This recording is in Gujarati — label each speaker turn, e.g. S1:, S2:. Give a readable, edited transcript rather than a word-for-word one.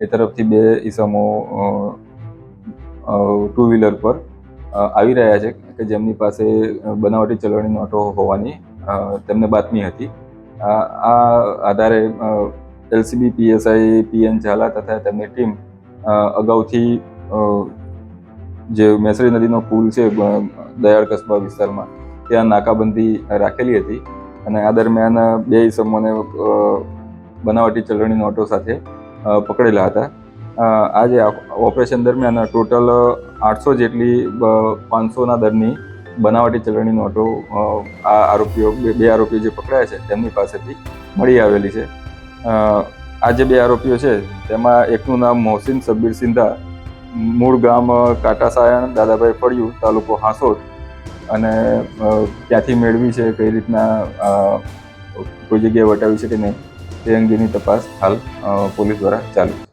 S1: એ તરફથી બે ઈસમો ટુ વ્હીલર પર આવી રહ્યા છે કે જેમની પાસે બનાવટી ચલણી નોટો હોવાની તેમને બાતમી હતી. આ આધારે એલસીબી પીએસઆઈ પીએન ઝાલા તથા તેમની ટીમ અગાઉથી જે મેસરી નદીનો પુલ છે દયાળ કસ્બા વિસ્તારમાં ત્યાં નાકાબંધી રાખેલી હતી અને આ દરમિયાન બે ઈસમોને બનાવટી ચલણી નોટો સાથે પકડેલા હતા. આ જે ઓપરેશન દરમિયાન ટોટલ 800 જેટલી 500ના દરની બનાવટી ચલણી નોટો બે આરોપીઓ જે પકડાયા છે તેમની પાસેથી મળી આવેલી છે. આ જે બે આરોપીઓ છે તેમાં એકનું નામ મોહસિન સબ્બીર સિંધા, મૂળ ગામ કાટાસાયણ, દાદાભાઈ ફળિયું, તાલુકો હાંસોદ, અને ક્યાંથી મેળવી છે, કઈ રીતના કોઈ જગ્યાએ વટાવી છે કે નહીં તે અંગેની તપાસ હાલ પોલીસ દ્વારા ચાલુ છે.